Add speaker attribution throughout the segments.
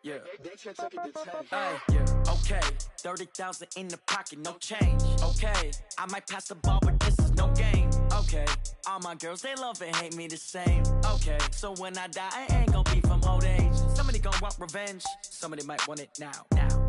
Speaker 1: Yeah. Hey, yeah. Okay. 30,000 in the pocket, no change. Okay. I might pass the ball, but this is no game. Okay. All my girls, they love and hate me the same. Okay. So when I die, I ain't gon' be from old age. Somebody gon' want revenge. Somebody might want it now.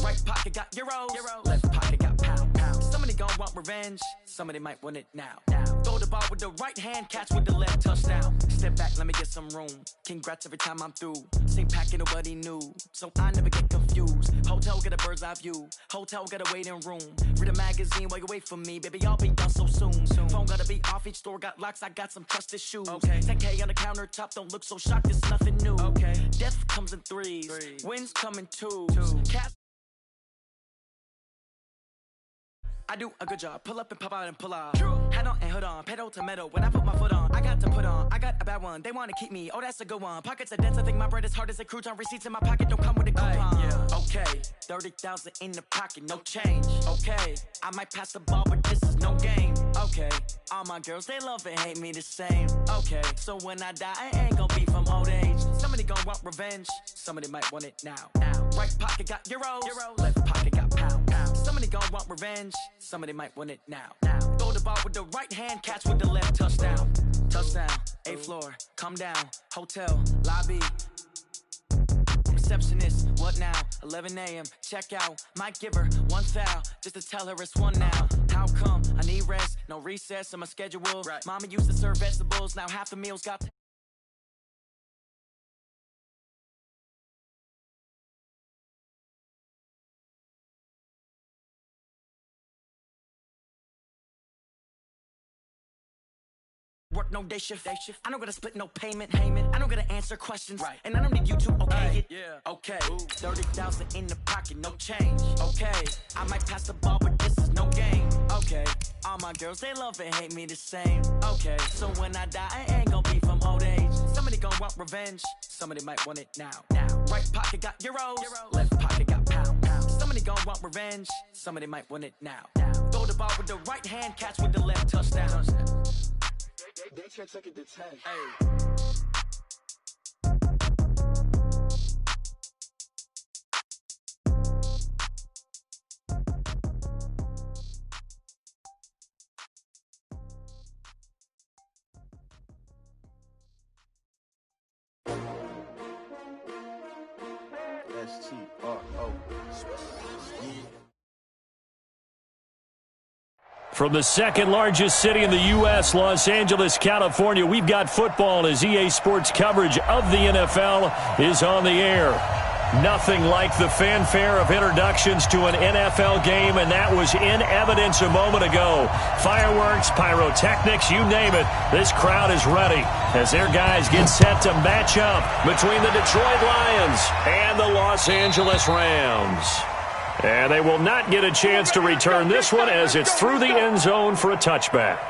Speaker 1: Right pocket got euros. Left pocket got pound. Somebody gon' want revenge. Somebody might want it now. Throw the ball with the right hand, catch with the left, touchdown. Step back, let me get some room. Congrats every time I'm through. Same packet, nobody knew, so I never get confused. Hotel get a bird's eye view. Hotel got a waiting room. Read a magazine while you wait for me, baby. I'll be done so soon. Phone gotta be off. Each store got locks. I got some trusted shoes. 10K on the countertop. Don't look so shocked. It's nothing new. Death comes in threes. Wins come in twos. I do a good job. Pull up and pop out and pull out. Head on and hood on. Pedal to metal. When I put my foot on, I got to put on. I got a bad one. They want to keep me. Oh, that's a good one. Pockets are dense. I think my bread is hard as a crouton. Receipts in my pocket don't come with a coupon. Okay. 30,000 in the pocket. No change. Okay. I might pass the ball, but this is no game. Okay. All my girls, they love and hate me the same. Okay. So when I die, I ain't gon' be from old age. Somebody gon' want revenge. Somebody might want it now. Right pocket got euros. Left pocket got pound. Somebody gon' want revenge. Somebody might want it now. Throw the ball with the right hand, catch with the left, touchdown. Touchdown, 8th floor, come down, hotel, lobby. Receptionist, what now? 11 a.m., check out. Might give her one foul, just to tell her it's one now. How come? I need rest, no recess on my schedule. Mama used to serve vegetables, now half the meals got... Work no day shift. I don't gotta split no payment. I don't gotta answer questions. And I don't need you to okay it. Okay. 30,000 in the pocket, no change. Okay. I might pass the ball, but this is no game. Okay. All my girls, they love and hate me the same. Okay. So when I die, I ain't gon' be from old age. Somebody gon' want revenge. Somebody might want it now. Right pocket got euros. Left pocket got pound. Somebody gon' want revenge. Somebody might want it now. Throw the ball with the right hand, catch with the left, touchdown.
Speaker 2: They can't take it to 10.
Speaker 3: STRO.
Speaker 4: From the second largest city in the U.S., Los Angeles, California, we've got football as EA Sports coverage of the NFL is on the air. Nothing like the fanfare of introductions to an NFL game, and that was in evidence a moment ago. Fireworks, pyrotechnics, you name it. This crowd is ready as their guys get set to match up between the Detroit Lions and the Los Angeles Rams. And they will not get a chance to return this one as it's through the end zone for a touchback.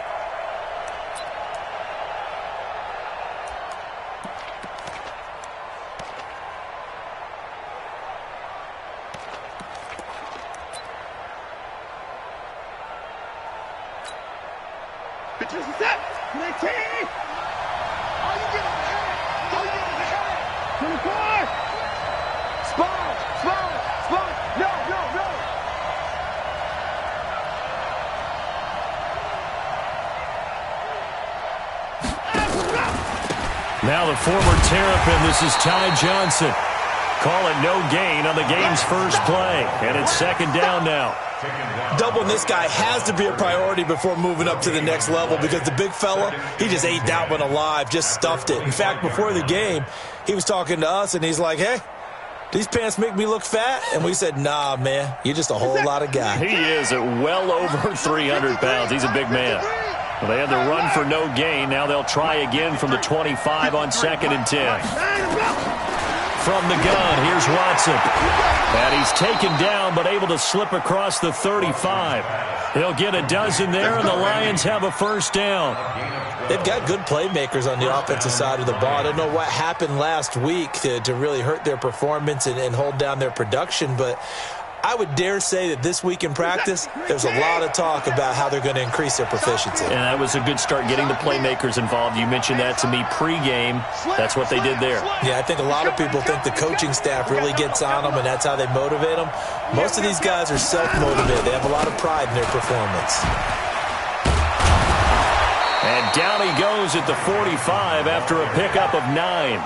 Speaker 4: Now the former Terrapin, this is Ty Johnson. Call it no gain on the game's first play, and it's second down now.
Speaker 5: Doubling this guy has to be a priority before moving up to the next level because the big fella, he just ate that one alive, just stuffed it. In fact, before the game, he was talking to us, and he's like, hey, these pants make me look fat? And we said, nah, man, you're just a whole lot of guy.
Speaker 4: He is at well over 300 pounds. He's a big man. Well, they had the run for no gain. Now they'll try again from the 25 on 2nd and 10. From the gun, here's Watson. And he's taken down but able to slip across the 35. He'll get a dozen there, and the Lions have a first down.
Speaker 5: They've got good playmakers on the offensive side of the ball. I don't know what happened last week to really hurt their performance and hold down their production, but I would dare say that this week in practice, there's a lot of talk about how they're going to increase their proficiency.
Speaker 4: And that was a good start, getting the playmakers involved. You mentioned that to me pregame. That's what they did there.
Speaker 5: Yeah, I think a lot of people think the coaching staff really gets on them, and that's how they motivate them. Most of these guys are self-motivated. They have a lot of pride in their performance.
Speaker 4: And down he goes at the 45 after a pickup of 9.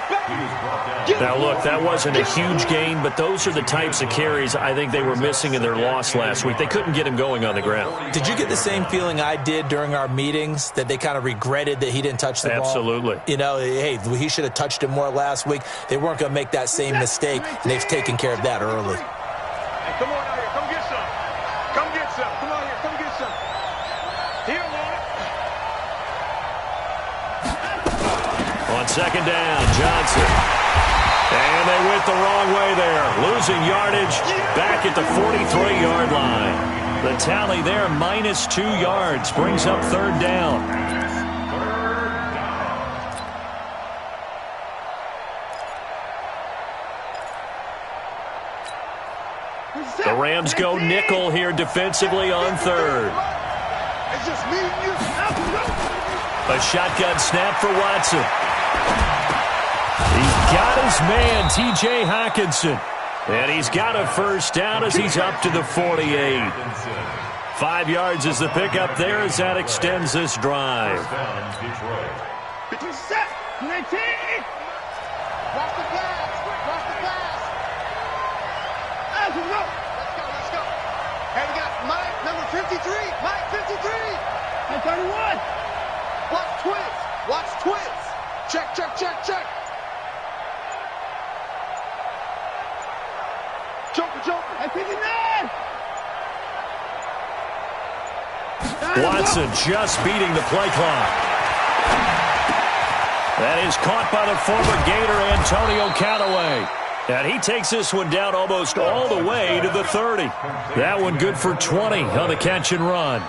Speaker 4: Now, look, that wasn't a huge gain, but those are the types of carries I think they were missing in their loss last week. They couldn't get him going on the ground.
Speaker 5: Did you get the same feeling I did during our meetings, that they kind of regretted that he didn't touch the ball?
Speaker 4: Absolutely.
Speaker 5: You know, hey, he should have touched it more last week. They weren't going to make that same mistake, and they've taken care of that early.
Speaker 3: Hey, come on out here. Come get some. Come get some. Come on here. Come get some. He don't want it.
Speaker 4: On second down, Johnson. And they went the wrong way there. Losing yardage back at the 43-yard line. The tally there, -2 yards, brings up third down. The Rams go nickel here defensively on third.
Speaker 3: It's just me and you.
Speaker 4: A shotgun snap for Watson. He's got his man, T.J. Hockenson. And he's got a first down as he's up to the 48. 5 yards is the pickup there as that extends this drive.
Speaker 3: Set. 19. Watch the pass. Watch the pass. Let's go. Let's go. Hey, we got Mike, number 53. Mike, 53. And 31. Watch twins. Watch twins. Check, check, check, check. Joker, Joker. At 59.
Speaker 4: Watson just beating the play clock. That is caught by the former Gator, Antonio Callaway. And he takes this one down almost all the way to the 30. That one good for 20 on the catch and run.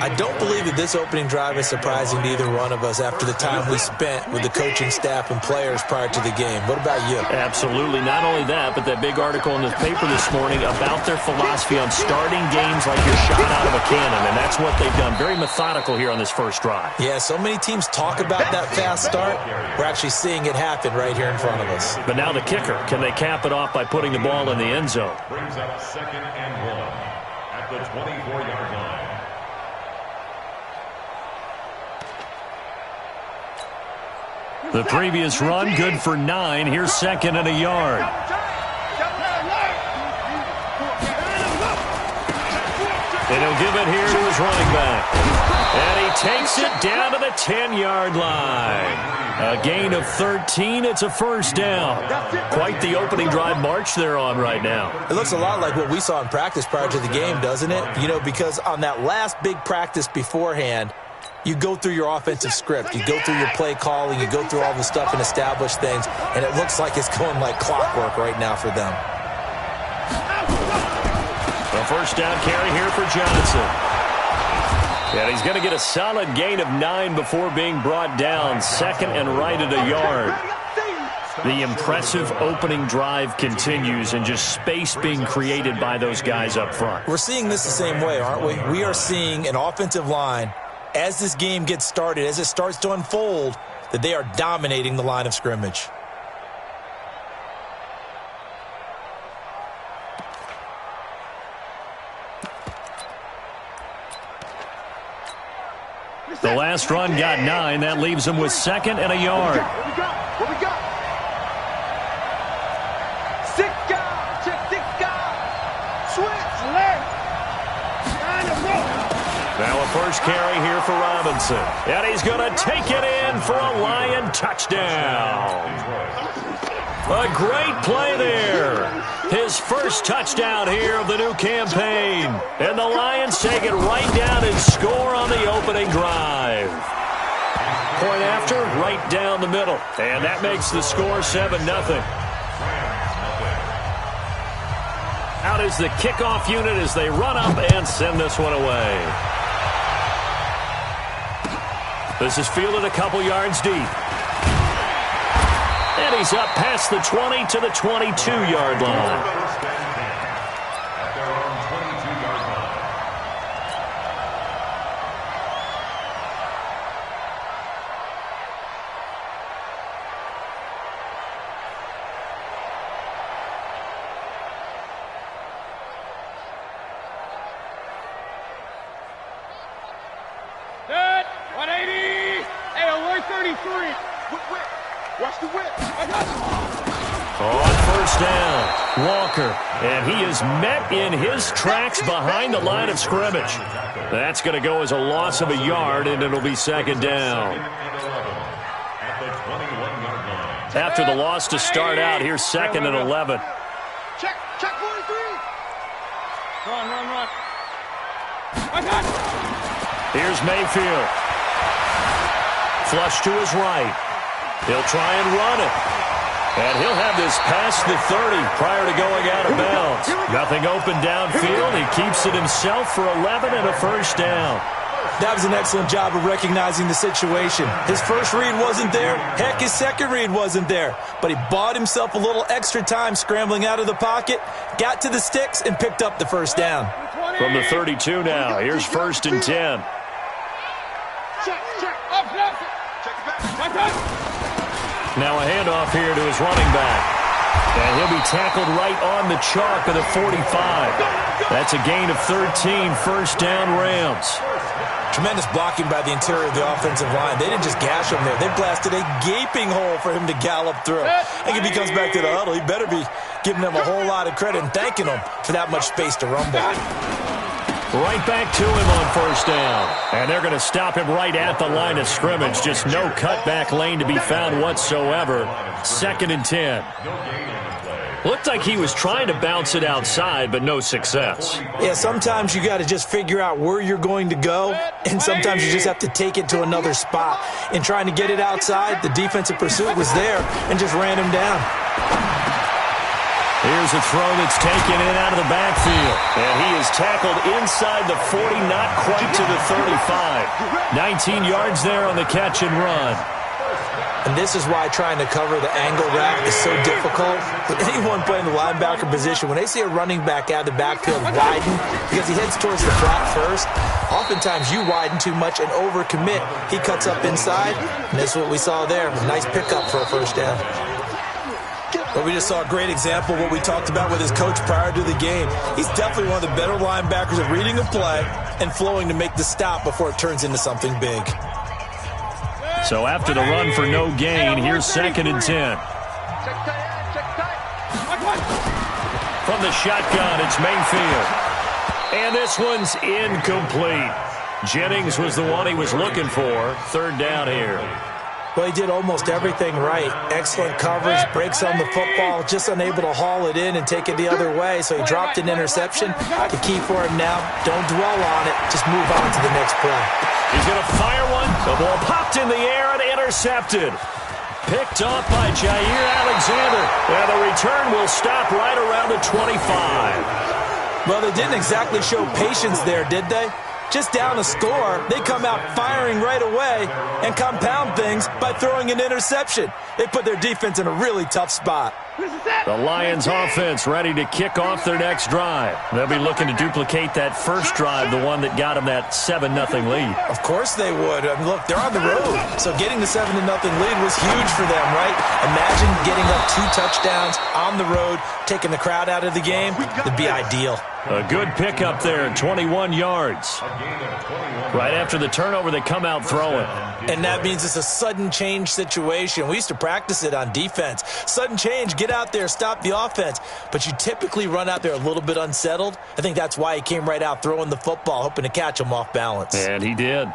Speaker 5: I don't believe that this opening drive is surprising to either one of us after the time we spent with the coaching staff and players prior to the game. What about you?
Speaker 4: Absolutely. Not only that, but that big article in the paper this morning about their philosophy on starting games like you're shot out of a cannon, and that's what they've done. Very methodical here on this first drive.
Speaker 5: Yeah, so many teams talk about that fast start. We're actually seeing it happen right here in front of us.
Speaker 4: But now the kicker. Can they cap it off by putting the ball in the end zone?
Speaker 6: Brings up 2nd and 1 at the 24-yard line.
Speaker 4: The previous run, good for 9. Here's 2nd and a yard. And he'll give it here to his running back. And he takes it down to the 10-yard line. A gain of 13. It's a first down. Quite the opening drive march they're on right now.
Speaker 5: It looks a lot like what we saw in practice prior to the game, doesn't it? You know, because on that last big practice beforehand, you go through your offensive script. You go through your play calling. You go through all the stuff and establish things. And it looks like it's going like clockwork right now for them.
Speaker 4: A first down carry here for Johnson. And he's going to get a solid gain of 9 before being brought down. 2nd and right at a yard. The impressive opening drive continues, and just space being created by those guys up front.
Speaker 5: We're seeing this the same way, aren't we? We are seeing an offensive line, as this game gets started, as it starts to unfold, that they are dominating the line of scrimmage.
Speaker 4: The last run got 9. That leaves them with 2nd and a yard.
Speaker 3: What we got? 6 guys. Check 6 guys. Switch. Alert.
Speaker 4: Now a first carry here for Robinson. And he's going to take it in for a Lion touchdown. A great play there. His first touchdown here of the new campaign. And the Lions take it right down and score on the opening drive. Point after, right down the middle. And that makes the score 7-0. Out is the kickoff unit as they run up and send this one away. This is fielded a couple yards deep. And he's up past the 20 to the 22-yard line.
Speaker 3: 180. Hey, alert 33. Whip. Watch the whip.
Speaker 4: On first down, Walker, and he is met in his tracks behind the line of scrimmage. That's going to go as a loss of a yard, and it'll be second down. After the loss to start out, here's second and 11.
Speaker 3: Check 43. Run.
Speaker 4: Here's Mayfield. Flush to his right. He'll try and run it. And he'll have this past the 30 prior to going out of bounds. Nothing open downfield. He keeps it himself for 11 and a first down.
Speaker 5: That was an excellent job of recognizing the situation. His first read wasn't there. Heck, his second read wasn't there. But he bought himself a little extra time scrambling out of the pocket, got to the sticks, and picked up the first down.
Speaker 4: From the 32 now, here's first and 10.
Speaker 3: Check. Up. Check it back.
Speaker 4: Now a handoff here to his running back. And he'll be tackled right on the chalk of the 45. That's a gain of 13, first down Rams.
Speaker 5: Tremendous blocking by the interior of the offensive line. They didn't just gash him there. They blasted a gaping hole for him to gallop through. I think if he comes back to the huddle, he better be giving them a whole lot of credit and thanking them for that much space to rumble.
Speaker 4: Right back to him on first down. And they're going to stop him right at the line of scrimmage. Just no cutback lane to be found whatsoever. Second and 10. Looked like he was trying to bounce it outside, but no success.
Speaker 5: Yeah, sometimes you got to just figure out where you're going to go, and sometimes you just have to take it to another spot. In trying to get it outside, the defensive pursuit was there and just ran him down.
Speaker 4: Here's a throw that's taken in out of the backfield. And he is tackled inside the 40, not quite to the 35. 19 yards there on the catch and run.
Speaker 5: And this is why trying to cover the angle route is so difficult. With anyone playing the linebacker position, when they see a running back out of the backfield widen, because he heads towards the flat first, oftentimes you widen too much and overcommit. He cuts up inside, and that's what we saw there. A nice pickup for a first down. But we just saw a great example of what we talked about with his coach prior to the game. He's definitely one of the better linebackers at reading a play and flowing to make the stop before it turns into something big.
Speaker 4: So after the run for no gain, here's second and 10. From the shotgun, it's Mayfield. And this one's incomplete. Jennings was the one he was looking for. Third down here.
Speaker 5: Well, he did almost everything right. Excellent coverage, breaks on the football, just unable to haul it in and take it the other way. So he dropped an interception. The key for him now, don't dwell on it. Just move on to the next play.
Speaker 4: He's going to fire one. The ball popped in the air and intercepted. Picked off by Jair Alexander. And the return will stop right around the 25.
Speaker 5: Well, they didn't exactly show patience there, did they? Just down a score, they come out firing right away and compound things by throwing an interception. They put their defense in a really tough spot.
Speaker 4: The Lions offense ready to kick off their next drive. They'll be looking to duplicate that first drive, the one that got them that 7-0 lead.
Speaker 5: Of course they would. I mean, look, they're on the road. So getting the 7-0 lead was huge for them, right? Imagine getting up 2 touchdowns on the road, taking the crowd out of the game. It'd be ideal.
Speaker 4: A good pickup there, 21 yards. Right after the turnover, they come out throwing.
Speaker 5: And that means it's a sudden change situation. We used to practice it on defense. Sudden change, get out there, stop the offense. But you typically run out there a little bit unsettled. I think that's why he came right out throwing the football, hoping to catch him off balance.
Speaker 4: And he did.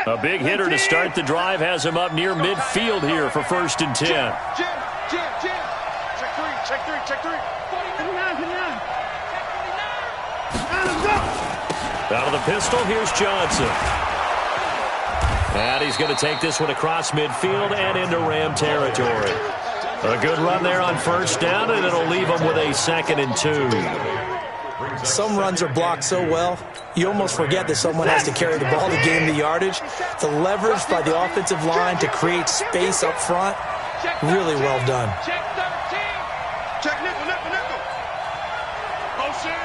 Speaker 4: A big hitter to start the drive has him up near midfield here for first and 10.
Speaker 3: Jim. Check three.
Speaker 4: Out of the pistol, here's Johnson. And he's going to take this one across midfield and into Ram territory. A good run there on first down, and it'll leave them with a 2nd and 2.
Speaker 5: Some runs are blocked so well, you almost forget that someone has to carry the ball to gain the yardage. The leverage by the offensive line to create space up front, really well done.
Speaker 3: Check 13. Check nickel. Motion.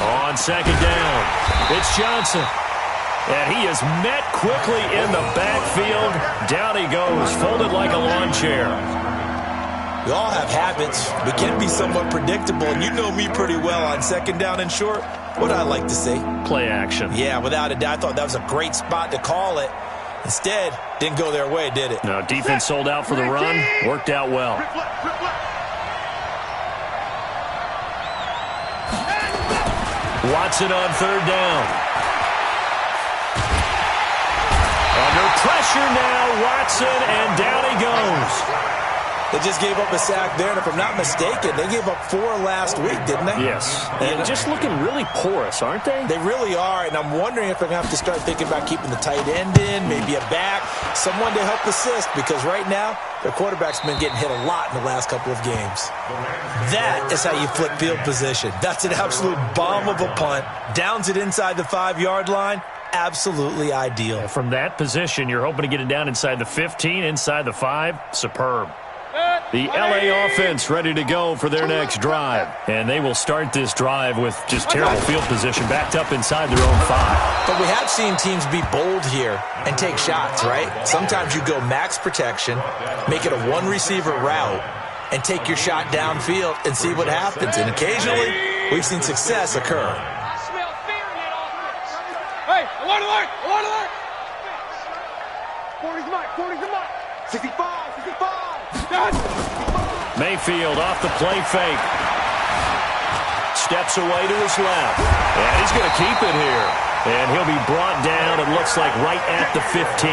Speaker 4: On second down, it's Johnson. And he is met quickly in the backfield. Down he goes, folded like a lawn chair.
Speaker 5: We all have habits. We can be somewhat predictable, and you know me pretty well on second down and short. What I'd like to see.
Speaker 4: Play action.
Speaker 5: Yeah, without a doubt. I thought that was a great spot to call it. Instead, didn't go their way, did it?
Speaker 4: No, defense sold out for the run. Worked out well. Watson on third down. Under pressure now, Watson, and down he goes.
Speaker 5: They just gave up a sack there, and if I'm not mistaken, they gave up 4 last week, didn't they?
Speaker 4: Yes. And just looking really porous, aren't they?
Speaker 5: They really are, and I'm wondering if they're going to have to start thinking about keeping the tight end in, maybe a back, someone to help assist, because right now, their quarterback's been getting hit a lot in the last couple of games. That is how you flip field position. That's an absolute bomb of a punt. Downs it inside the 5-yard line. Absolutely ideal.
Speaker 4: From that position, you're hoping to get it down inside the 15, inside the 5. Superb. The LA offense ready to go for their next drive. And they will start this drive with just terrible field position, backed up inside their own 5.
Speaker 5: But we have seen teams be bold here and take shots, right? Sometimes you go max protection, make it a one-receiver route, and take your shot downfield and see what happens. And occasionally, we've seen success occur.
Speaker 3: I smell fear in that offense. Hey, alert, alert, alert, alert. 40's the mark, 40's the mark. 65, 65.
Speaker 4: Mayfield off the play fake. Steps away to his left. And he's going to keep it here. And he'll be brought down, it looks like, right at the 15.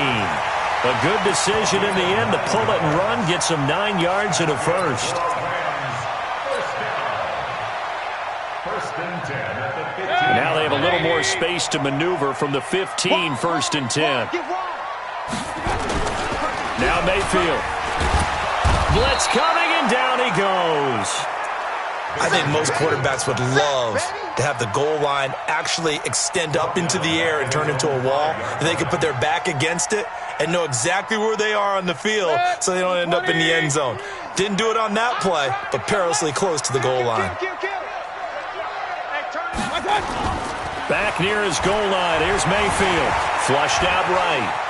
Speaker 4: A good decision in the end to pull it and run, get some 9 yards and a first.
Speaker 6: First and 10 at the 15.
Speaker 4: Now they have a little more space to maneuver from the 15, first and 10. Now Mayfield. Blitz coming, and down he goes.
Speaker 5: I think most quarterbacks would love to have the goal line actually extend up into the air and turn into a wall, and they can put their back against it and know exactly where they are on the field so they don't end up in the end zone. Didn't do it on that play, but perilously close to the goal line.
Speaker 4: Back near his goal line. Here's Mayfield. Flushed out right.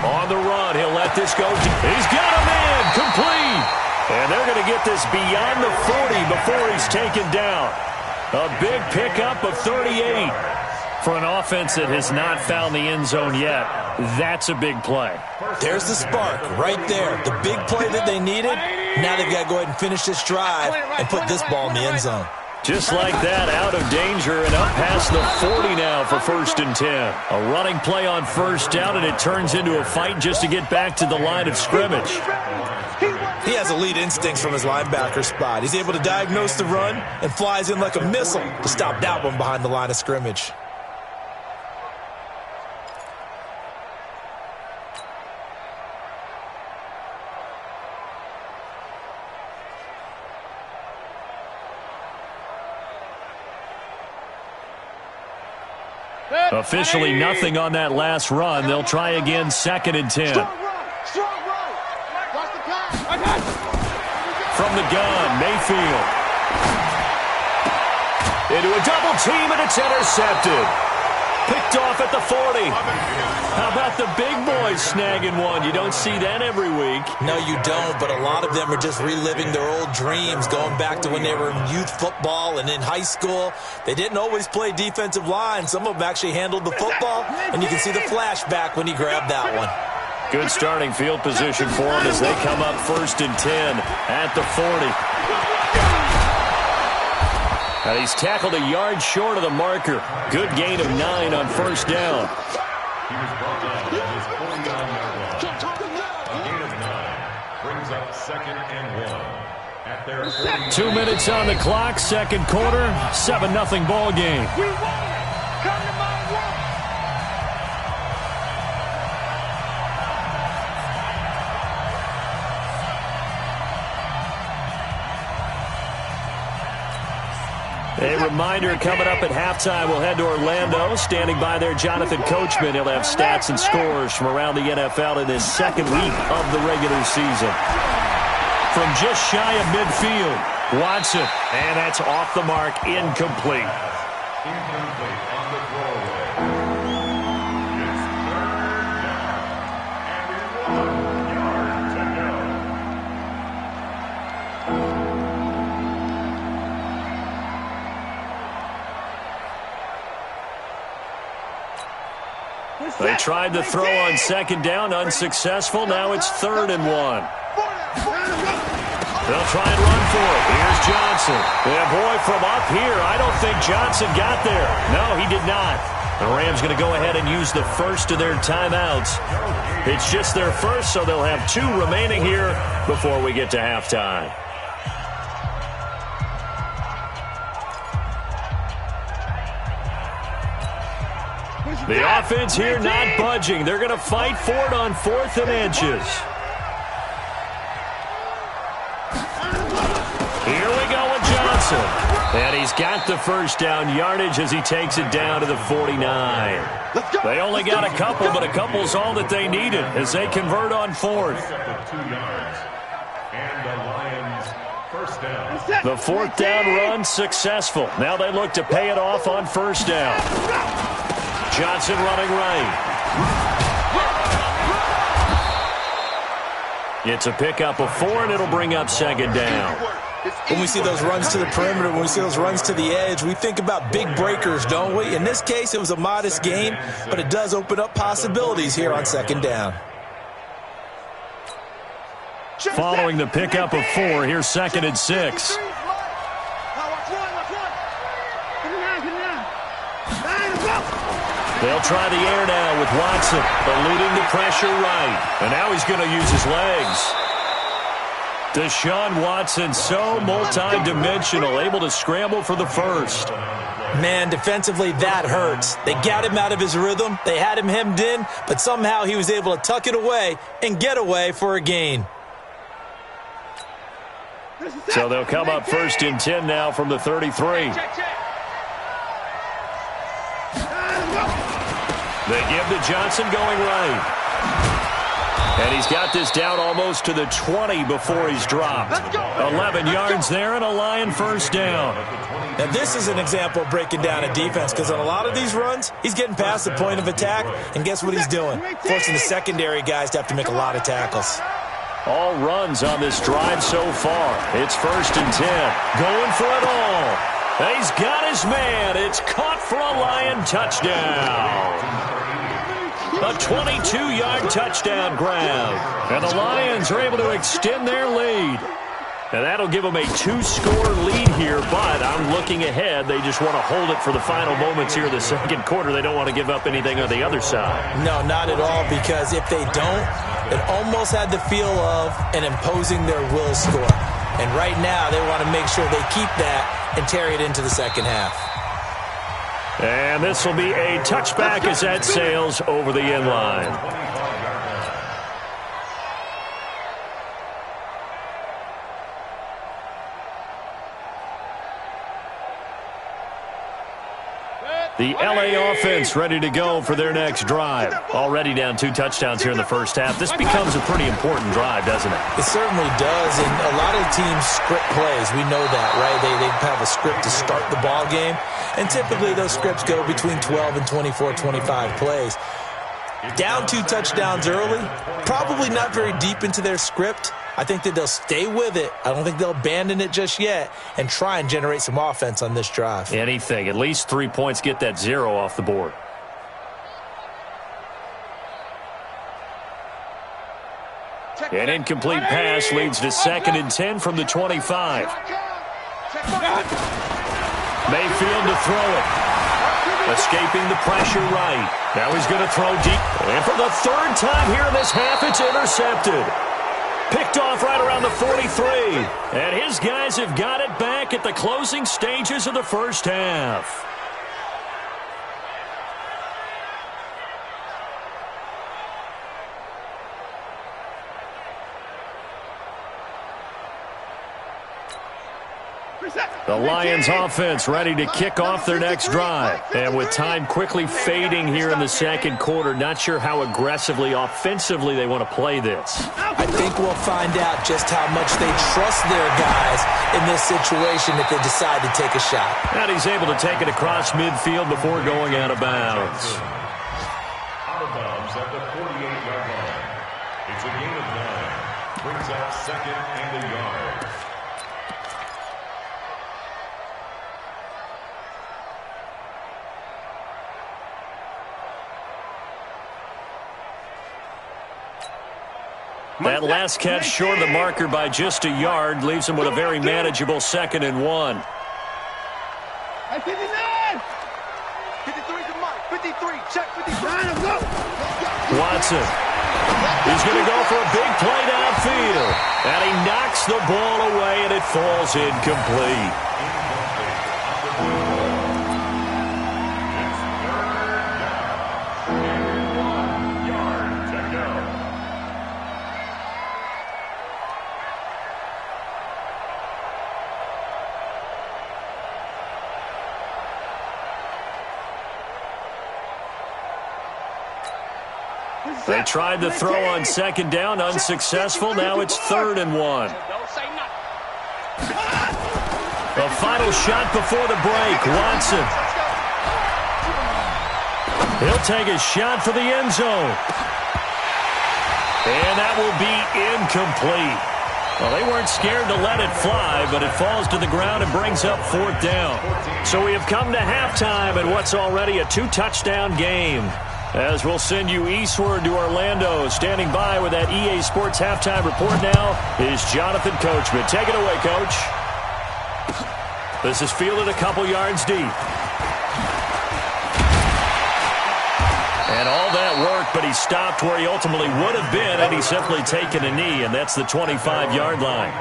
Speaker 4: On the run, he'll let this go. He's got him in. Complete. And they're going to get this beyond the 40 before he's taken down. A big pickup of 38. For an offense that has not found the end zone yet, that's a big play.
Speaker 5: There's the spark right there. The big play that they needed. Now they've got to go ahead and finish this drive and put this ball in the end zone.
Speaker 4: Just like that, out of danger and up past the 40 now for first and 10. A running play on first down, and it turns into a fight just to get back to the line of scrimmage.
Speaker 5: He has elite instincts from his linebacker spot. He's able to diagnose the run and flies in like a missile to stop that one behind the line of scrimmage.
Speaker 4: Officially nothing on that last run. They'll try again, second and 10. From the gun, Mayfield. Into a double team, and it's intercepted. Picked off at the 40. How about the big boys snagging one? You don't see that every week.
Speaker 5: No, you don't, but a lot of them are just reliving their old dreams, going back to when they were in youth football and in high school. They didn't always play defensive line. Some of them actually handled the football, and you can see the flashback when he grabbed that one.
Speaker 4: Good starting field position for them as they come up first and 10 at the 40. Now he's tackled a yard short of the marker. Good gain of 9 on first down.
Speaker 6: He was brought down at his 49-yard line. A gain of 9 brings up second and 1 at their 40.
Speaker 4: 2 minutes on the clock, second quarter, 7-0 ball game.
Speaker 3: We won it. Come to my world.
Speaker 4: A reminder coming up at halftime, we'll head to Orlando. Standing by there, Jonathan Coachman. He'll have stats and scores from around the NFL in his second week of the regular season. From just shy of midfield, Watson. And that's off the mark, incomplete.
Speaker 6: Incomplete on the throwaway. It's third down and 1 yard to go.
Speaker 4: They tried to throw on second down, unsuccessful. Now it's 3rd and 1. They'll try and run for it. Here's Johnson. Yeah, boy, from up here, I don't think Johnson got there. No, he did not. The Rams going to go ahead and use the first of their timeouts. It's just their first, so they'll have 2 remaining here before we get to halftime. The offense here not budging. They're going to fight for it on 4th and inches. Here we go with Johnson. And he's got the first down yardage as he takes it down to the 49. They only got a couple, but a couple's all that they needed as they convert on 4th. The 4th down run successful. Now they look to pay it off on 1st down. Johnson running right. It's a pickup of 4, and it'll bring up 2nd down.
Speaker 5: When we see those runs to the perimeter, when we see those runs to the edge, we think about big breakers, don't we? In this case, it was a modest gain, but it does open up possibilities here on 2nd down.
Speaker 4: Following the pickup of 4, here's 2nd and 6. They'll try the air now with Watson, eluding the pressure right. And now he's going to use his legs. Deshaun Watson, so multi-dimensional, able to scramble for the first.
Speaker 5: Man, defensively, that hurts. They got him out of his rhythm. They had him hemmed in, but somehow he was able to tuck it away and get away for a gain.
Speaker 4: So they'll come up 1st and 10 now from the 33. They give to Johnson going right. And he's got this down almost to the 20 before he's dropped. 11 yards there and a Lion first down.
Speaker 5: Now this is an example of breaking down a defense because on a lot of these runs, he's getting past the point of attack, and guess what he's doing? Forcing the secondary guys to have to make a lot of tackles.
Speaker 4: All runs on this drive so far. It's 1st and 10. Going for it all. He's got his man. It's caught for a Lion touchdown. A 22-yard touchdown grab. And the Lions are able to extend their lead. And that'll give them a 2-score lead here, but I'm looking ahead. They just want to hold it for the final moments here in the 2nd quarter. They don't want to give up anything on the other side.
Speaker 5: No, not at all, because if they don't, it almost had the feel of an imposing their will score. And right now, they want to make sure they keep that and carry it into the 2nd half.
Speaker 4: And this will be a touchback as that sails over the end line. The LA offense ready to go for their next drive. Already down 2 touchdowns here in the first half. This becomes a pretty important drive, doesn't it?
Speaker 5: It certainly does, and a lot of teams script plays. We know that, right? They have a script to start the ball game, and typically those scripts go between 12 and 24, 25 plays. Down 2 touchdowns early, probably not very deep into their script. I think that they'll stay with it. I don't think they'll abandon it just yet and try and generate some offense on this drive.
Speaker 4: Anything. At least 3 points, get that 0 off the board. An incomplete pass leads to 2nd and 10 from the 25. Mayfield to throw it. Escaping the pressure right. Now he's going to throw deep. And for the 3rd time here in this half, it's intercepted. Picked off right around the 43. And his guys have got it back at the closing stages of the first half. The Lions offense ready to kick off their next drive. And with time quickly fading here in the 2nd quarter, not sure how aggressively, offensively they want to play this.
Speaker 5: I think we'll find out just how much they trust their guys in this situation if they decide to take a shot.
Speaker 4: And he's able to take it across midfield before going out of bounds.
Speaker 6: Out of bounds at the 48-yard line. It's a gain of 9. Brings up 2nd and a yard.
Speaker 4: That last catch short of the marker by just a yard leaves him with a very manageable 2nd and 1.
Speaker 3: 53 to Mike. 53. Check 53.
Speaker 4: Watson. He's going to go for a big play downfield. And he knocks the ball away, and it falls incomplete. They tried to throw on 2nd down, unsuccessful. Now it's 3rd and 1. The final shot before the break. Watson. He'll take a shot for the end zone. And that will be incomplete. Well, they weren't scared to let it fly, but it falls to the ground and brings up 4th down. So we have come to halftime in what's already a 2-touchdown game. As we'll send you eastward to Orlando. Standing by with that EA Sports halftime report now is Jonathan Coachman. Take it away, Coach. This is fielded a couple yards deep. And all that worked, but he stopped where he ultimately would have been, and he's simply taken a knee, and that's the 25-yard line.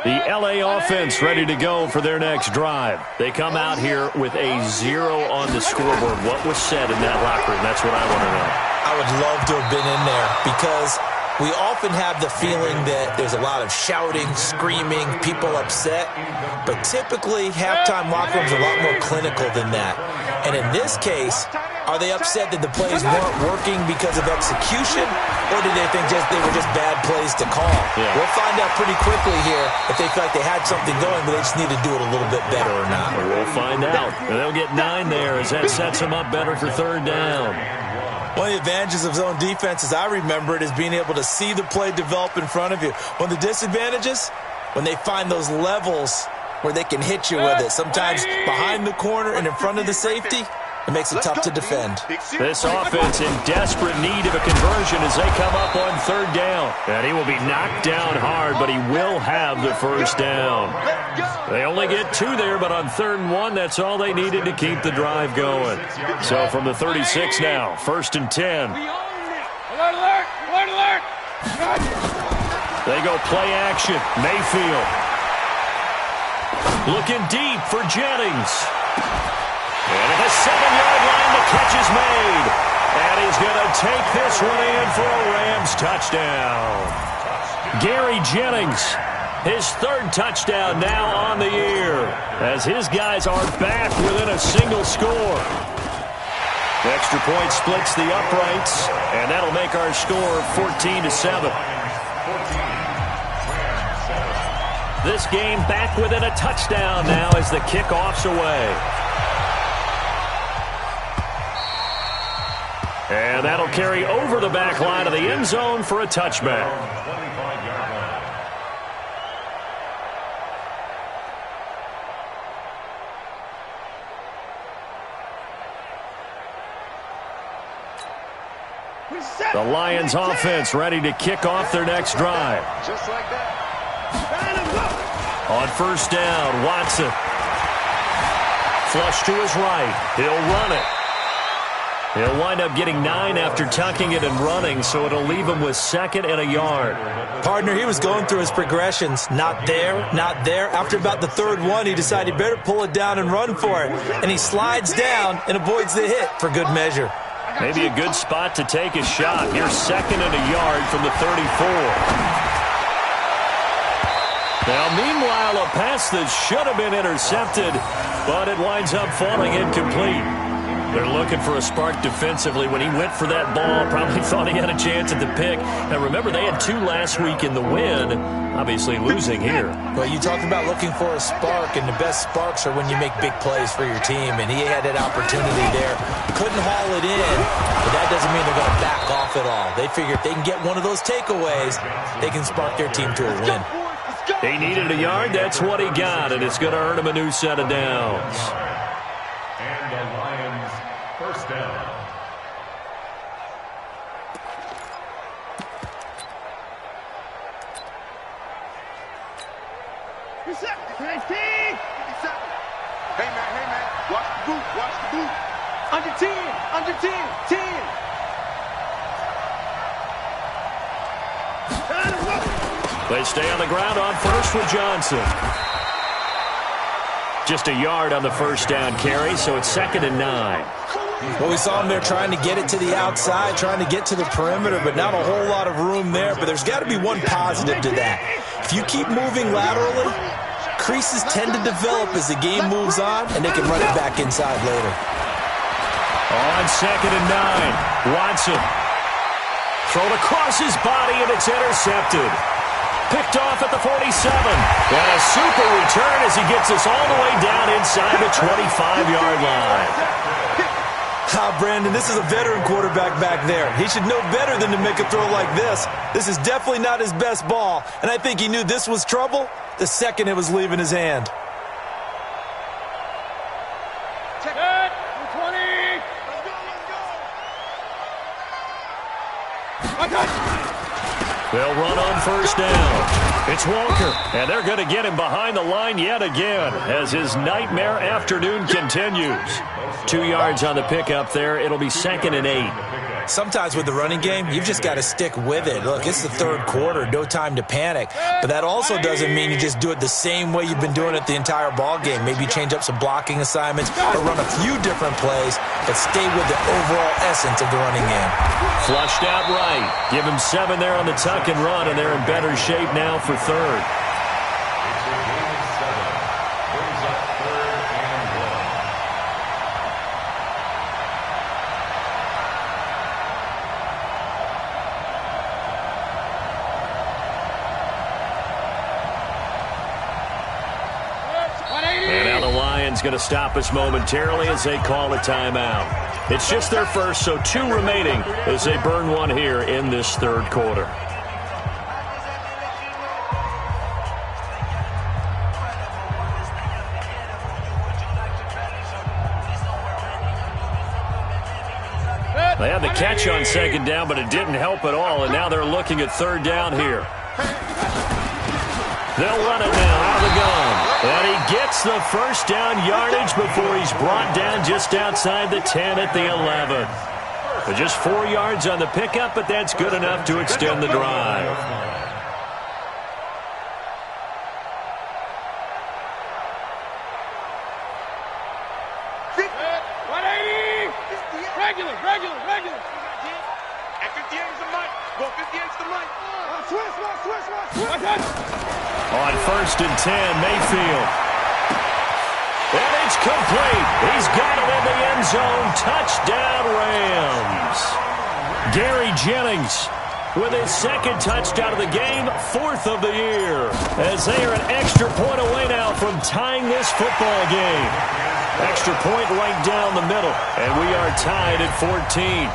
Speaker 4: The LA offense ready to go for their next drive. They come out here with a 0 on the scoreboard. What was said in that locker room? That's what I want to know.
Speaker 5: I would love to have been in there because we often have the feeling that there's a lot of shouting, screaming, people upset. But typically, halftime locker rooms are a lot more clinical than that. And in this case, are they upset that the plays weren't working because of execution? Or did they think they were just bad plays to call? Yeah. We'll find out pretty quickly here if they feel like they had something going, but they just need to do it a little bit better or not.
Speaker 4: We'll find out. And they'll get 9 there as that sets them up better for 3rd down.
Speaker 5: One of the advantages of zone defense, as I remember it, is being able to see the play develop in front of you. One of the disadvantages, when they find those levels where they can hit you with it, sometimes behind the corner and in front of the safety, it makes it tough to defend.
Speaker 4: This offense in desperate need of a conversion as they come up on 3rd down. And he will be knocked down hard, but he will have the 1st down. They only get 2 there, but on 3rd and 1, that's all they needed to keep the drive going. So from the 36 now, 1st and 10.
Speaker 3: Alert, alert, alert, alert.
Speaker 4: They go play action. Mayfield. Looking deep for Jennings. And at the 7-yard line, the catch is made. And he's going to take this one in for a Rams touchdown. Gary Jennings, his 3rd touchdown now on the year, as his guys are back within a single score. The extra point splits the uprights, and that'll make our score 14-7. This game back within a touchdown now as the kickoff's away. And that'll carry over the back line of the end zone for a touchback. The Lions offense ready to kick off their next drive.
Speaker 3: Just like that.
Speaker 4: On 1st down, Watson. Flush to his right. He'll run it. He'll wind up getting 9 after tucking it and running, so it'll leave him with 2nd and a yard.
Speaker 5: Partner, he was going through his progressions. Not there, not there. After about the 3rd one, he decided he better pull it down and run for it. And he slides down and avoids the hit for good measure.
Speaker 4: Maybe a good spot to take a shot. Here's 2nd and a yard from the 34. Now, meanwhile, a pass that should have been intercepted, but it winds up falling incomplete. They're looking for a spark defensively. When he went for that ball, probably thought he had a chance at the pick. And remember, they had 2 last week in the win, obviously losing here.
Speaker 5: Well, you talked about looking for a spark, and the best sparks are when you make big plays for your team, and he had that opportunity there. Couldn't haul it in, but that doesn't mean they're going to back off at all. They figure if they can get one of those takeaways, they can spark their team to a win.
Speaker 4: He needed a yard. That's what he got, and it's going to earn him a new set of downs.
Speaker 6: And the Lions first down.
Speaker 3: Hey, man, watch the boot. Under 10, 10.
Speaker 4: They stay on the ground on first with Johnson. Just a yard on the first down carry, so it's 2nd and 9.
Speaker 5: Well, we saw him there trying to get it to the outside, trying to get to the perimeter, but not a whole lot of room there. But there's got to be one positive to that. If you keep moving laterally, creases tend to develop as the game moves on, and they can run it back inside later.
Speaker 4: On 2nd and 9, Watson. Thrown across his body, and it's intercepted. Picked off at the 47. And a super return as he gets us all the way down inside the 25-yard line.
Speaker 5: Brandon, this is a veteran quarterback back there. He should know better than to make a throw like this. This is definitely not his best ball, and I think he knew this was trouble the second it was leaving his hand.
Speaker 3: Check it. 20. Let's go.
Speaker 4: They'll run on first down. It's Walker, and they're going to get him behind the line yet again as his nightmare afternoon continues. 2 yards on the pickup there. It'll be 2nd and 8.
Speaker 5: Sometimes with the running game, you've just got to stick with it. Look, it's the third quarter, no time to panic. But that also doesn't mean you just do it the same way you've been doing it the entire ball game. Maybe change up some blocking assignments or run a few different plays, but stay with the overall essence of the running game.
Speaker 4: Flushed out right. Give him 7 there on the tuck and run, and they're in better shape now for third.
Speaker 6: It's a gain of 7. Brings up 3rd and 1.
Speaker 4: And now the Lions going to stop us momentarily as they call a timeout. It's just their first, so 2 remaining as they burn one here in this third quarter. They had the catch on 2nd down, but it didn't help at all, and now they're looking at 3rd down here. They'll run it now out of the gun. And he gets the first down yardage before he's brought down just outside the 10 at the 11. But just 4 yards on the pickup, but that's good enough to extend the drive.
Speaker 3: Regular. At 58's the mic. Well, 58's the mic. Switch.
Speaker 4: On 1st and 10, Mayfield. And it's complete. He's got it in the end zone. Touchdown, Rams. Gary Jennings with his 2nd touchdown of the game, 4th of the year. As they are an extra point away now from tying this football game. Extra point right down the middle. And we are tied at 14.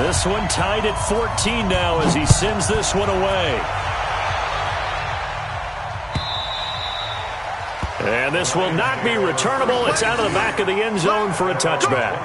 Speaker 4: This one tied at 14 now as he sends this one away. And this will not be returnable. It's out of the back of the end zone for a touchback.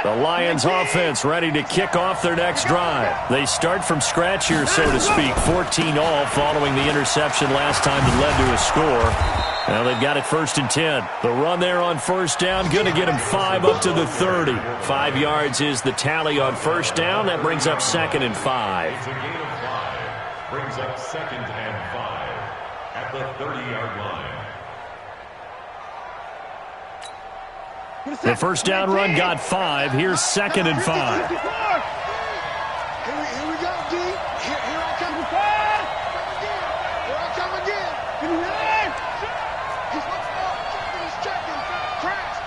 Speaker 4: The Lions offense ready to kick off their next drive. They start from scratch here, so to speak. 14 all following the interception last time that led to a score. Now they've got it 1st and 10. The run there on 1st down, going to get him 5 up to the 30. 5 yards is the tally on 1st down. That brings up 2nd and 5.
Speaker 6: It's a gain of 5. Brings up 2nd and 5 at the 30-yard line.
Speaker 4: The 1st down run got 5. Here's 2nd and 5.
Speaker 3: Here we go, D. Here I come. Here I come again. He's checking. Crash.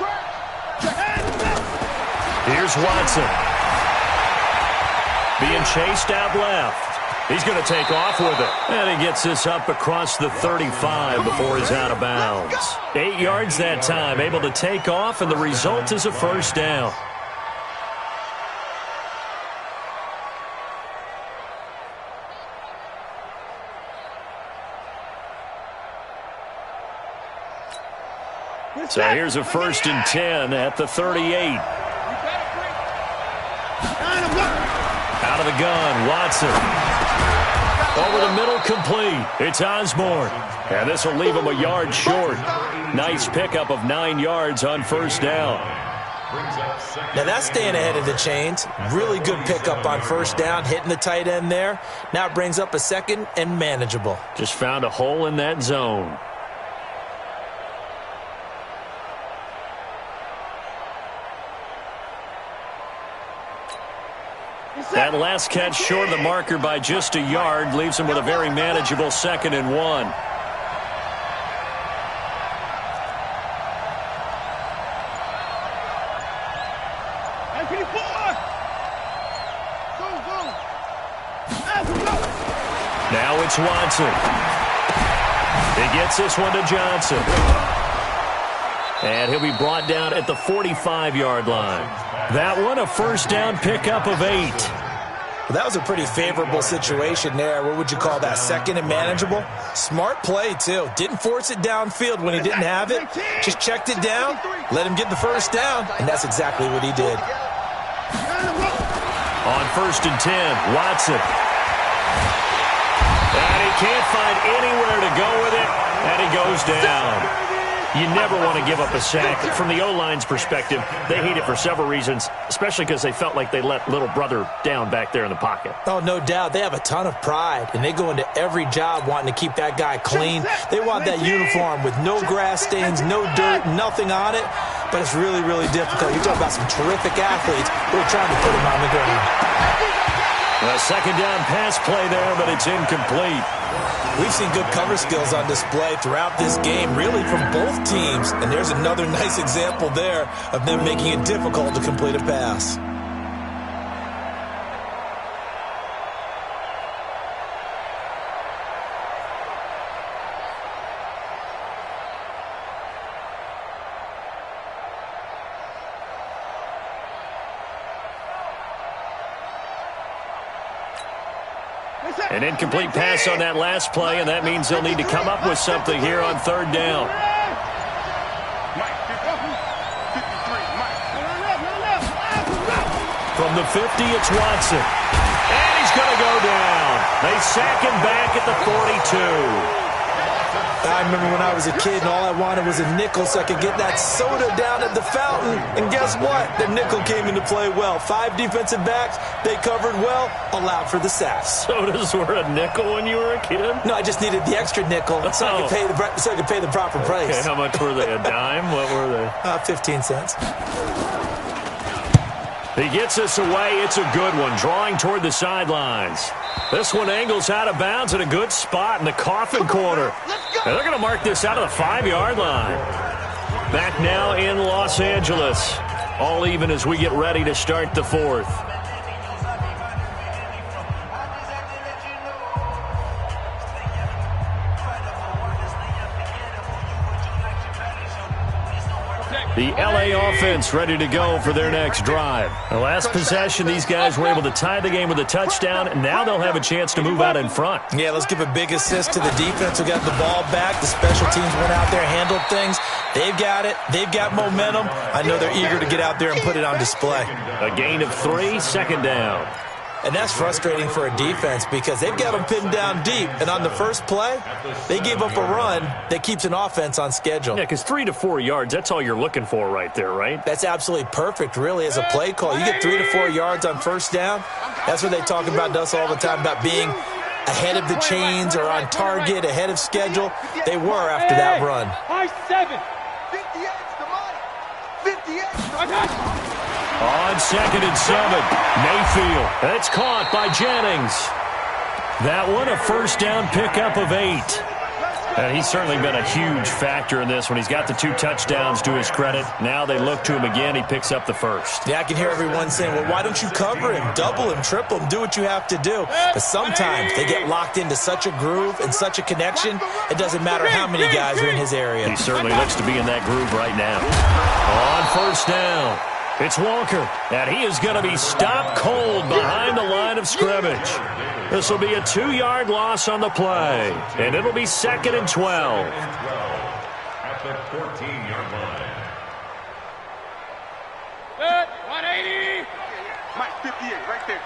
Speaker 4: Here's Watson. Being chased out left. He's going to take off with it. And he gets this up across the 35 before he's out of bounds. 8 yards that time, able to take off, and the result is a first down. So here's a 1st and 10 at the 38. Out of the gun, Watson. Over the middle, complete. It's Osborne. And this will leave him a yard short. Nice pickup of 9 yards on first down.
Speaker 5: Now that's staying ahead of the chains. Really good pickup on first down, hitting the tight end there. Now it brings up a 2nd and manageable.
Speaker 4: Just found a hole in that zone. That last catch short of the marker by just a yard leaves him with a very manageable 2nd and 1. Now it's Watson. He gets this one to Johnson. And he'll be brought down at the 45-yard line. That one, a first down pickup of 8.
Speaker 5: Well, that was a pretty favorable situation there. What would you call that? 2nd and manageable? Smart play, too. Didn't force it downfield when he didn't have it. Just checked it down, let him get the first down, and that's exactly what he did.
Speaker 4: On 1st and 10, Watson. And he can't find anywhere to go with it, and he goes down. You never want to give up a sack. From the O-line's perspective, they hate it for several reasons, especially because they felt like they let little brother down back there in the pocket.
Speaker 5: Oh, no doubt. They have a ton of pride, and they go into every job wanting to keep that guy clean. They want that uniform with no grass stains, no dirt, nothing on it, but it's really, really difficult. You're talking about some terrific athletes who are trying to put him on the ground.
Speaker 4: A 2nd down pass play there, but it's incomplete.
Speaker 5: We've seen good cover skills on display throughout this game, really from both teams. And there's another nice example there of them making it difficult to complete a pass.
Speaker 4: An incomplete pass on that last play, and that means they'll need to come up with something here on 3rd down. From the 50, it's Watson. And he's going to go down. They sack him back at the 42.
Speaker 5: I remember when I was a kid and all I wanted was a nickel so I could get that soda down at the fountain. And guess what? The nickel came into play well. 5 defensive backs, they covered well, allowed for the sacks.
Speaker 4: Sodas were a nickel when you were a kid?
Speaker 5: No, I just needed the extra nickel so I could pay the proper price.
Speaker 4: Okay, how much were they? A dime? What were they?
Speaker 5: 15 cents.
Speaker 4: He gets this away. It's a good one, drawing toward the sidelines. This one angles out of bounds at a good spot in the coffin corner. And they're going to mark this out of the 5-yard line. Back now in Los Angeles. All even as we get ready to start the 4th. The LA offense ready to go for their next drive. The last possession, these guys were able to tie the game with a touchdown, and now they'll have a chance to move out in front.
Speaker 5: Yeah, let's give a big assist to the defense who got the ball back. The special teams went out there, handled things. They've got it. They've got momentum. I know they're eager to get out there and put it on display.
Speaker 4: A gain of 3, 2nd down.
Speaker 5: And that's frustrating for a defense because they've got them pinned down deep. And on the first play, they gave up a run that keeps an offense on schedule.
Speaker 4: Yeah, because 3 to 4 yards, that's all you're looking for right there, right?
Speaker 5: That's absolutely perfect, really, as a play call. You get 3 to 4 yards on first down. That's what they talk about to us all the time, about being ahead of the chains or on target, ahead of schedule. They were after that run.
Speaker 3: 7. 58, come on. 58.
Speaker 4: On 2nd and 7, Mayfield. That's caught by Jennings. That one, a first down pickup of 8. And he's certainly been a huge factor in this when he's got the 2 touchdowns to his credit. Now they look to him again. He picks up the first.
Speaker 5: Yeah, I can hear everyone saying, well, why don't you cover him, double him, triple him, do what you have to do. But sometimes they get locked into such a groove and such a connection, it doesn't matter how many guys are in his area.
Speaker 4: He certainly looks to be in that groove right now. On first down, it's Walker, and he is going to be stopped cold behind the line of scrimmage. This will be a 2-yard loss on the play, and it'll be 2nd and 12.
Speaker 6: At the 14-yard line.
Speaker 3: 180. Mike, 58, right there.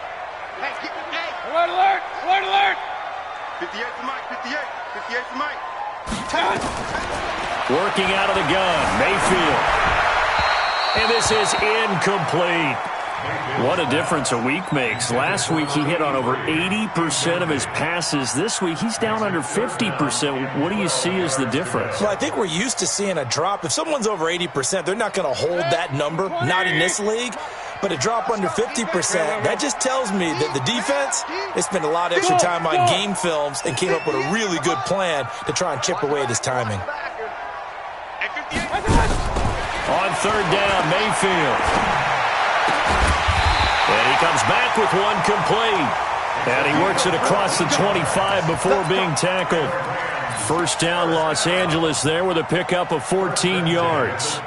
Speaker 3: Hey, get the hey. Alert, alert, alert, alert. 58 for Mike, 58. 58 for Mike.
Speaker 4: Working out of the gun, Mayfield. And this is incomplete. What a difference a week makes. Last week he hit on over 80% of his passes. This week he's down under 50%. What do you see as the difference?
Speaker 5: Well, I think we're used to seeing a drop. If someone's over 80%, they're not going to hold that number, not in this league. But a drop under 50%, that just tells me that the defense, they spent a lot of extra time on game films and came up with a really good plan to try and chip away at his timing.
Speaker 4: On third down, Mayfield. And he comes back with one complete. And he works it across the 25 before being tackled. First down, Los Angeles there with a pickup of 14 yards.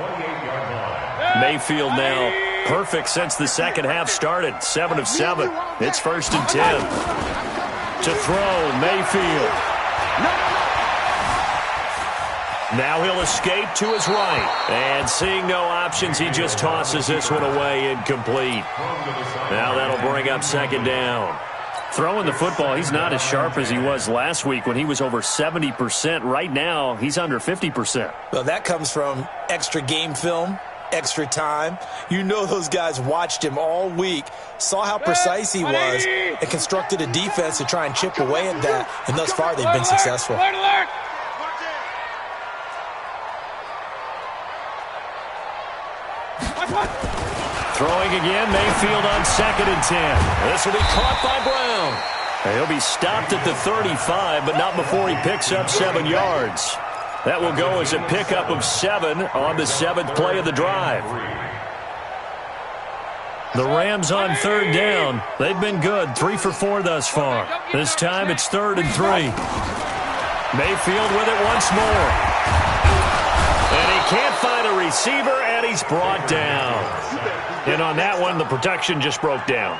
Speaker 4: Mayfield now perfect since the second half started. 7 of 7. It's 1st and 10. To throw, Mayfield. Now he'll escape to his right. And seeing no options, he just tosses this one away, incomplete. Now that'll bring up 2nd down. Throwing the football, he's not as sharp as he was last week when he was over 70%. Right now, he's under 50%.
Speaker 5: Well, that comes from extra game film, extra time. You know those guys watched him all week, saw how precise he was, and constructed a defense to try and chip away at that. And thus far, they've been successful.
Speaker 4: Throwing again, Mayfield on 2nd and 10. This will be caught by Brown. He'll be stopped at the 35, but not before he picks up 7 yards. That will go as a pickup of 7 on the 7th play of the drive. The Rams on 3rd down. They've been good, 3 for 4 thus far. This time it's 3rd and 3. Mayfield with it once more. And he can't find a receiver, and he's brought down. And on that one, the protection just broke down.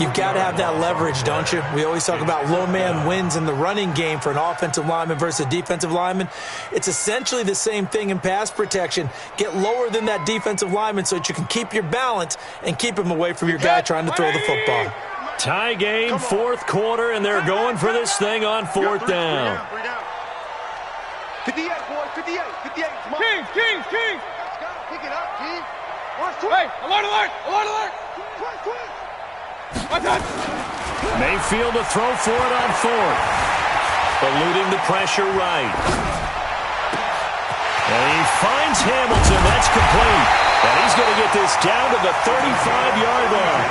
Speaker 5: You've got to have that leverage, don't you? We always talk about low man wins in the running game for an offensive lineman versus a defensive lineman. It's essentially the same thing in pass protection. Get lower than that defensive lineman so that you can keep your balance and keep him away from your guy trying to throw the football.
Speaker 4: Tie game, 4th quarter, and they're going for this thing on 4th down.
Speaker 3: 58, boys, 58, 58. Kings. Let's go. Pick it up, King. Hey, alert, alert, alert, alert. Quick.
Speaker 4: Mayfield to throw for it on 4th. Eluding the pressure right. And he finds Hamilton. That's complete. And he's going to get this down to the 35-yard line.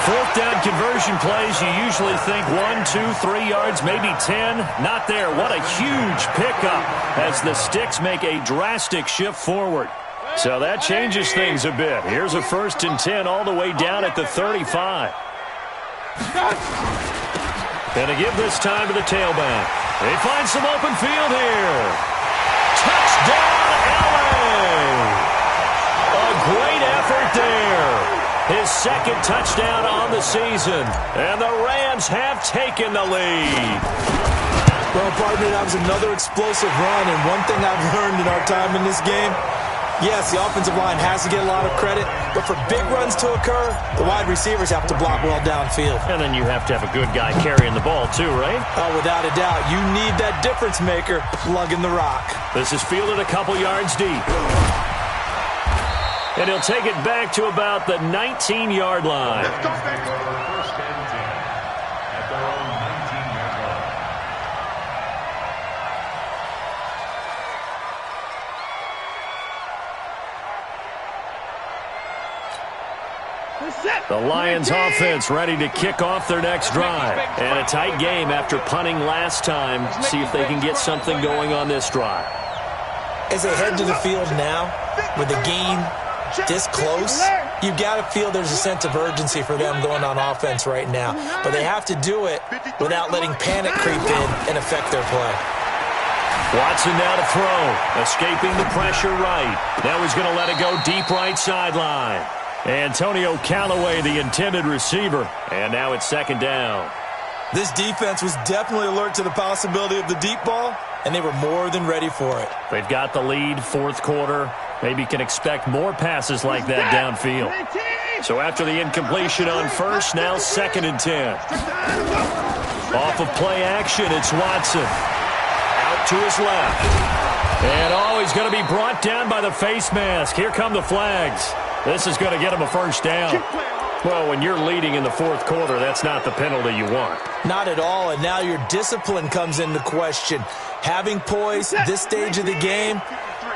Speaker 4: 4th down conversion plays, you usually think 1, 2, 3 yards, maybe 10. Not there. What a huge pickup as the Sticks make a drastic shift forward. So that changes things a bit. Here's a 1st and 10 all the way down at the 35. And to give this time to the tailback. They find some open field here. Touchdown, LA! A great effort there. His 2nd touchdown on the season. And the Rams have taken the lead.
Speaker 5: Well, partner, that was another explosive run. And one thing I've learned in our time in this game, yes, the offensive line has to get a lot of credit, but for big runs to occur, the wide receivers have to block well downfield.
Speaker 4: And then you have to have a good guy carrying the ball too, right?
Speaker 5: Oh, without a doubt. You need that difference maker lugging the rock.
Speaker 4: This is fielded a couple yards deep. And he'll take it back to about the 19-yard line.
Speaker 6: First and 10 at their own 19-yard line.
Speaker 4: The Lions offense ready to kick off their next drive. And a tight game after punting last time. See if they can get something going on this drive.
Speaker 5: As they head to the field now, with the game this close, you've got to feel there's a sense of urgency for them going on offense right now. But they have to do it without letting panic creep in and affect their play.
Speaker 4: Watson now to throw, escaping the pressure right. Now he's going to let it go deep right sideline. Antonio Callaway, the intended receiver, and now it's second down.
Speaker 5: This defense was definitely alert to the possibility of the deep ball, and they were more than ready for it.
Speaker 4: They've got the lead, fourth quarter. Maybe can expect more passes like that downfield. So after the incompletion on first, now 2nd and 10. Off of play action, it's Watson. Out to his left. And he's going to be brought down by the face mask. Here come the flags. This is going to get him a first down. Well, when you're leading in the fourth quarter, that's not the penalty you want.
Speaker 5: Not at all, and now your discipline comes into question. Having poise this stage of the game,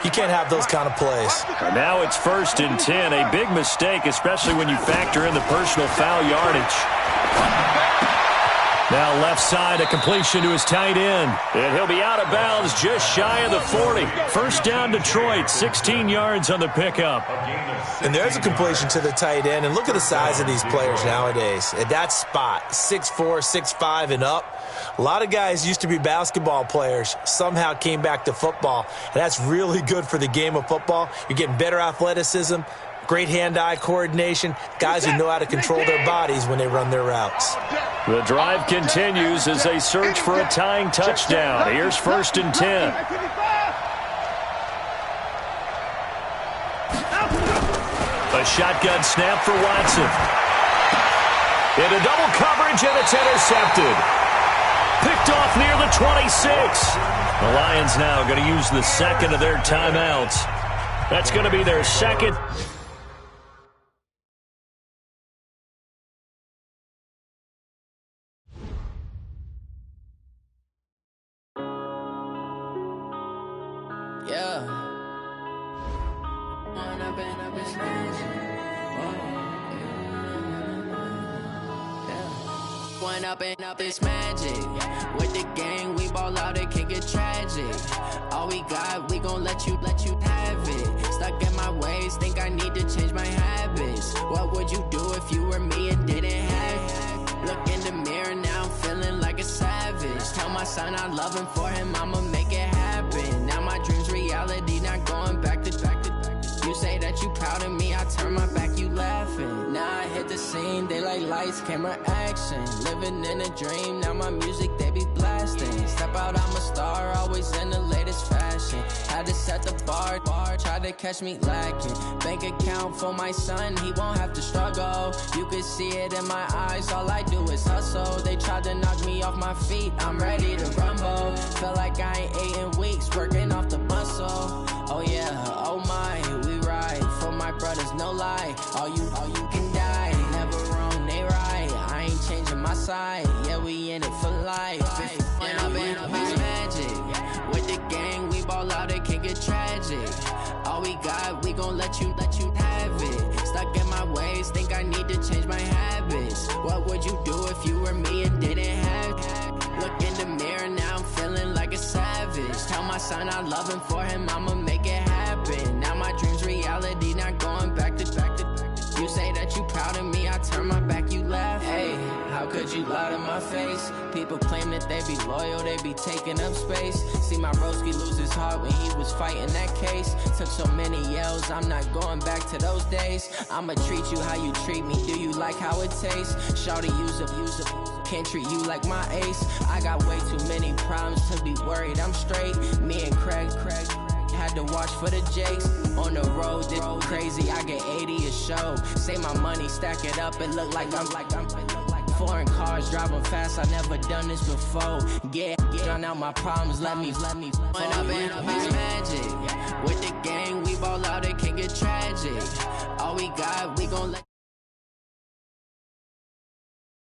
Speaker 5: you can't have those kind of plays.
Speaker 4: And now it's 1st and 10. A big mistake, especially when you factor in the personal foul yardage. Now left side, a completion to his tight end. And he'll be out of bounds just shy of the 40. First down Detroit, 16 yards on the pickup.
Speaker 5: And there's a completion to the tight end. And look at the size of these players nowadays. At that spot, 6'4", 6'5", and up. A lot of guys used to be basketball players, somehow came back to football. And that's really good for the game of football. You're getting better athleticism, great hand-eye coordination, guys who know how to control their bodies when they run their routes.
Speaker 4: The drive continues as they search for a tying touchdown. Here's 1st and 10. A shotgun snap for Watson. Into double coverage, and it's intercepted. Picked off near the 26. The Lions now going to use the second of their timeouts. That's going to be their second.
Speaker 7: Up this magic with the gang, we ball out, it can get tragic. All we got, we gon' let you have it. Stuck in my ways, think I need to change my habits. What would you do if you were me and didn't have it? Look in the mirror now, I'm feeling like a savage. Tell my son I love him, for him I'ma make it happen. Now my dreams reality, not going back to. You say that you proud of me, I turn my back, you laughing. Now I hit the scene, they like lights, camera, action. Living in a dream, now my music, they be blasting. Step out, I'm a star, always in the latest fashion. Had to set the bar, try to catch me lacking. Bank account for my son, he won't have to struggle. You can see it in my eyes, all I do is hustle. They tried to knock me off my feet, I'm ready to rumble. Feel like I ain't ate in weeks, working off the muscle. Oh yeah, oh my, we ride for my brothers, no lie. All you can die, never wrong, they right. I ain't changing my side, yeah, we in it for life. When I've been up is magic, with the gang, we ball out, it can get tragic. All we got, we gon' let you have it. Stuck in my ways, think I need to change my habits. What would you do if you were me and didn't have it? Look in the mirror now, I'm feeling like a savage. Tell my son I love him, for him I'ma make it happen. Now my dreams reality, not going back to. You say that you proud of me, I turn my back, you laugh. Hey, how could you lie to my face? People claim that they be loyal, they be taking up space. See my broski lose his heart when he was fighting that case. Took so many yells, I'm not going back to those days. I'ma treat you how you treat me, do you like how it tastes? Shawty, use up, can't treat you like my ace. I got way too many problems to be worried, I'm straight. Me and Craig had to watch for the Jakes. On the road, this crazy, I get 80 a show. Say my money, stack it up, it look like I'm foreign cars, driving fast, I never done this before. Get drown out my problems, let me. When I've been up is magic. With the gang, we ball out, it can get tragic. All we got,